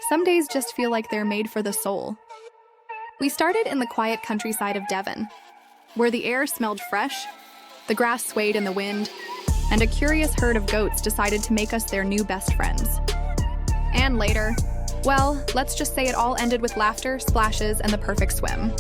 some days just feel like they're made for the soul. We started in the quiet countryside of Devon, where the air smelled fresh, the grass swayed in the wind, and a curious herd of goats decided to make us their new best friends. And later, well, let's just say it all ended with laughter, splashes, and the perfect swim.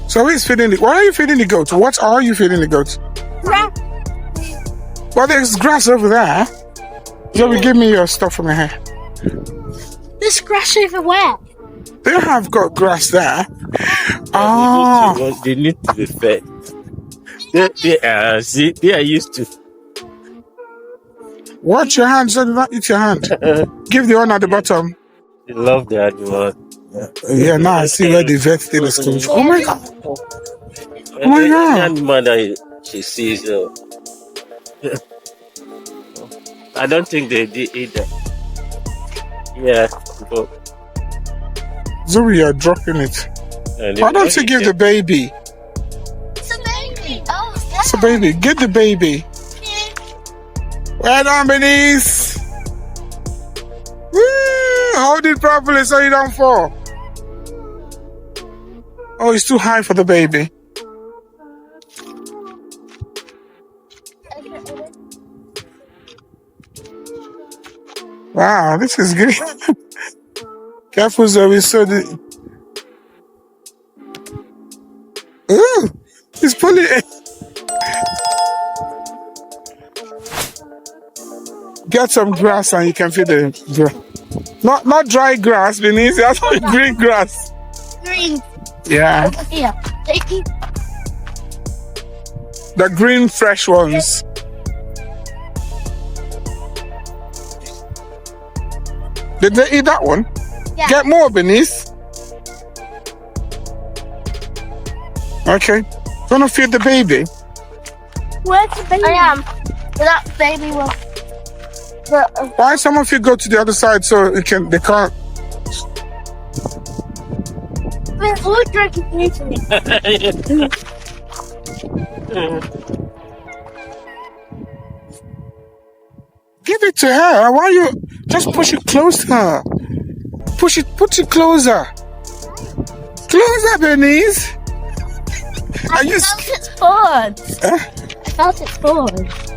So he's feeding the. What are you feeding the goats? What are you feeding the goats? Grass. Well, there's grass over there. Zoe, give me your stuff from here. There's grass over where? They have got grass there. They need to be fed. They are used to. Watch your hands, so do not eat your hand. Give the one at the bottom. They love the animal. Yeah, now I see where the vet thing is coming from. Oh my god! Oh my The god! animal that she sees. I don't think they eat that. Yeah, but Zoe, you're dropping it. Why don't you give the baby? It's a baby. Oh, It's a baby. Get the baby. Well done, Benice. Woo! Hold it properly so you don't fall. Oh, it's too high for the baby. Wow, this is good. Careful, Zoe. So the. Ooh, he's pulling it. Get some grass and you can feed the. Not dry grass, Benice. That's green grass. green. Yeah, Here. the green fresh ones. Did they eat that one? Yeah. Get more, Benice. Okay. Gonna feed the baby. Where's the baby? I am. That baby will. Why some of you go to the other side so they can't? We're all drinking usually. Give it to her. Why you just push it close to her? Put it closer. Closer, Benice. I felt its paws. I felt its paws.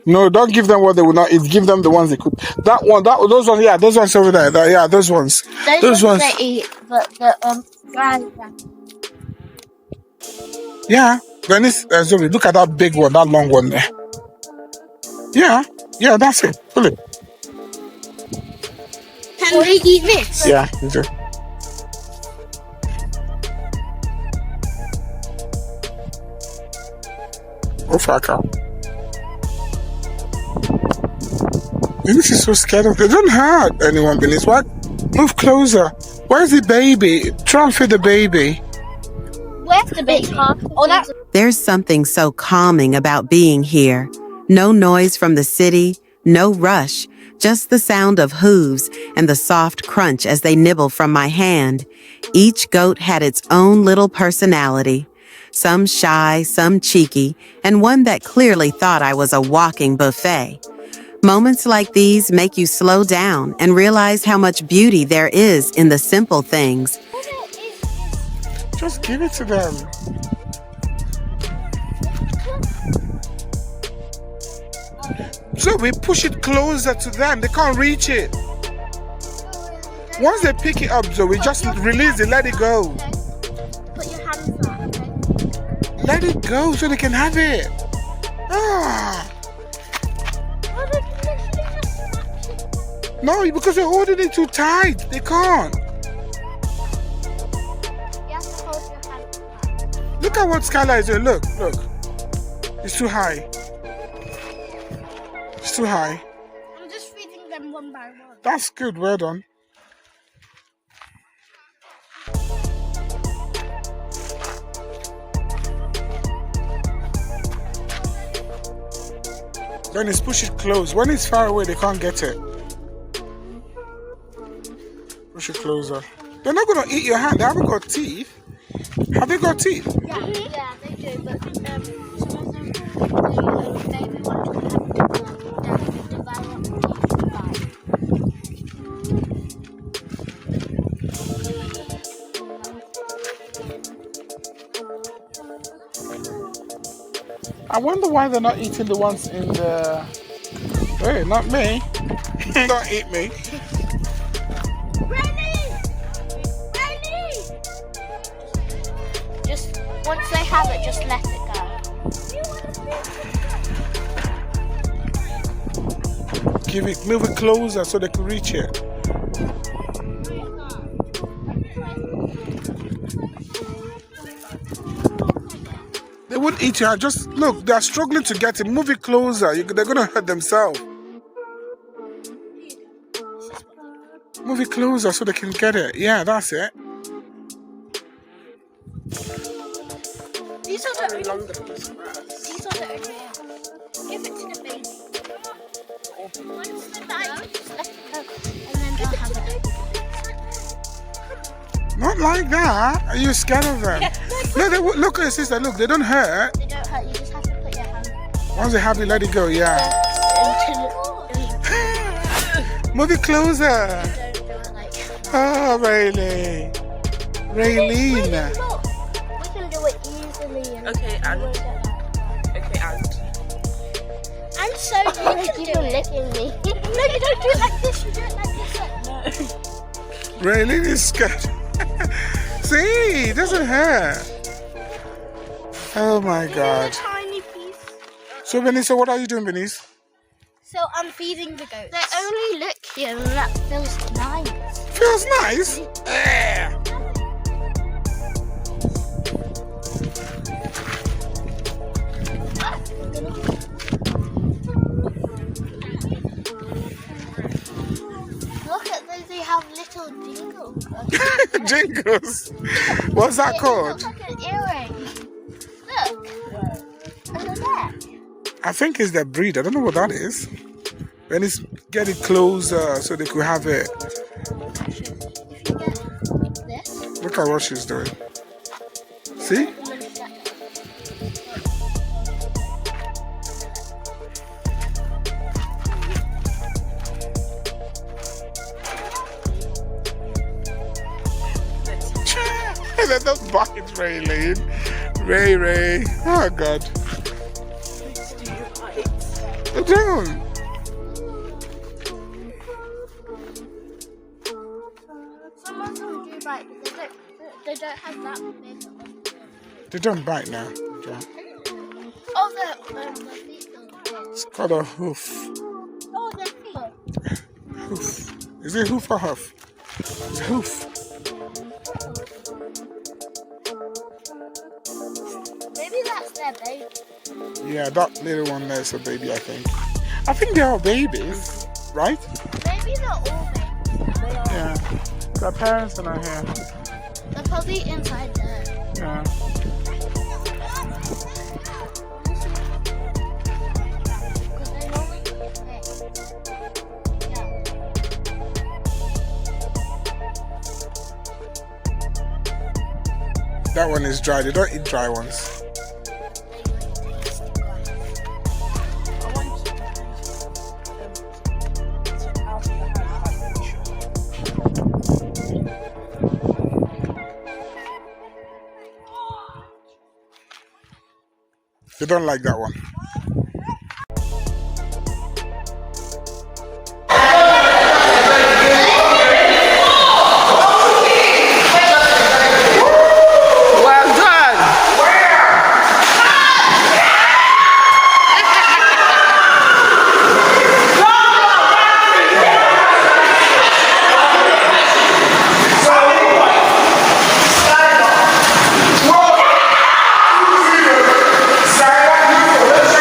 No, don't give them what they will not eat. Give them the ones they could. Those ones, yeah, those ones over there. Yeah, those ones. Those ones they eat, but the dry. Yeah, Benice, Zoe, look at that big one, that long one there. Yeah, that's it. Pull it. Can we eat this? Yeah, you do. Oh, fuck out. Benice is so scared of it. Don't hurt anyone, Benice. What? Move closer. Where's the baby? Try and feed the baby. Where's the baby? Oh, that's. There's something so calming about being here. No noise from the city, no rush, just the sound of hooves and the soft crunch as they nibble from my hand. Each goat had its own little personality. Some shy, some cheeky, and one that clearly thought I was a walking buffet. Moments like these make you slow down and realize how much beauty there is in the simple things. Just give it to them. So we push it closer to them. They can't reach it. Once they pick it up, so we just release it, let it go. Put your hands on, okay? Let it go so they can have it. Ah. No, because they're holding it too tight. They can't. You have to hold your hands. Look at what Skylar is doing. Look. It's too high. It's too high. I'm just feeding them one by one. That's good. Well done. Dennis, push it close. When it's far away, they can't get it. Push it closer. They're not gonna eat your hand. They haven't got teeth. Have they got teeth? Yeah, yeah, they do. But some of them, baby ones will have developed teeth. I wonder why they're not eating the ones in the... Hey, not me. Don't eat me. Just once they have it, just let it go. Move it closer so they can reach it. They wouldn't eat you. Just look, they're struggling to get it. Move it closer. They're gonna hurt themselves. Move it closer so they can get it. Yeah, that's it. These are the only ones. These are the only ones. Give it to the baby. Once they bite, just let it go, and then they'll have it. Not like that. Are you scared of them? No, look at your sister. Look, they don't hurt. They don't hurt. You just have to put your hand Once they're happy, let it go. Yeah. until Move it closer. don't do it like that. Oh, Raylene. Raylene. Look, we can do it easily. Okay, and we won't get that. okay, and I'm so good at licking me. No, you don't do it like this. You do it like this. Raylene is scared. See, it doesn't hurt. Oh my God. Tiny piece. So, Benice, what are you doing, Benice? So I'm feeding the goats. They only look here, and that feels nice. Feels nice. Yeah. Look at those. They have little jingles. Jingles. What's that It called? looks like an earring. Look. And the neck. I think it's the breed. I don't know what that is. When it's getting closer so they could have it. If you get this. Look at what she's doing. See? Let them bite, Raylene. Ray. Oh, God. They don't. Some of them do bite, but they don't have that big. They don't bite now. Yeah. Oh, the feet don't. It's called a hoof. Oh, their feet. Hoof. Is it hoof or hoof? It's a hoof. Maybe that's their baby. Yeah, that little one there's a baby, I think. I think they're all babies, right? Maybe they're all babies. They are. Yeah. Their parents are not here. They're probably inside there. Yeah. Because they normally get big. Yeah. That one is dry. They don't eat dry ones. They don't like that one. well done. Silent,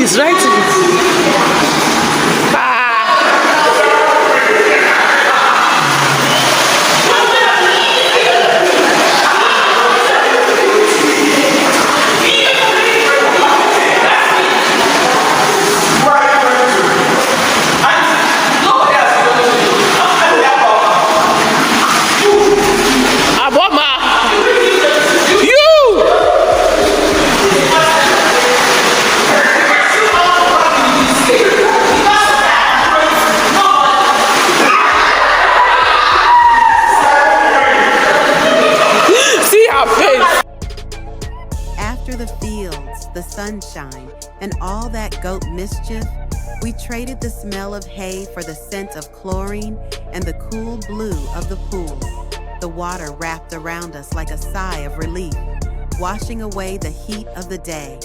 this, write this. After the fields, the sunshine, and all that goat mischief, we traded the smell of hay for the scent of chlorine and the cool blue of the pool. The water wrapped around us like a sigh of relief, washing away the heat of the day.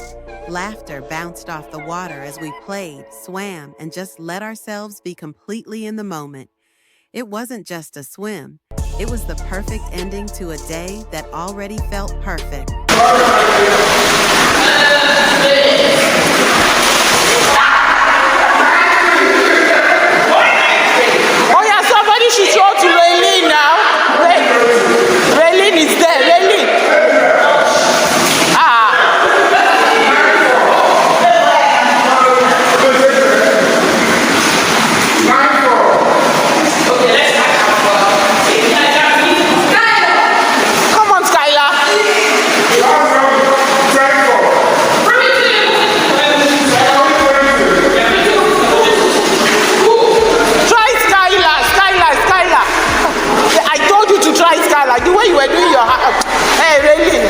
Laughter bounced off the water as we played, swam, and just let ourselves be completely in the moment. It wasn't just a swim. It was the perfect ending to a day that already felt perfect. Oh yeah, somebody should show to Raylene now. Raylene is there. Raylene. Come on, Skylar. Try Skylar. I told you to try Skylar. The way you were doing your hey, Raylene.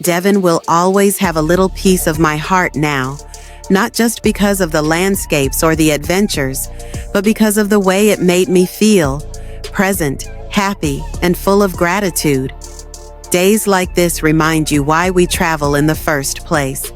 Devon will always have a little piece of my heart now, not just because of the landscapes or the adventures, but because of the way it made me feel, present, happy, and full of gratitude. Days like this remind you why we travel in the first place.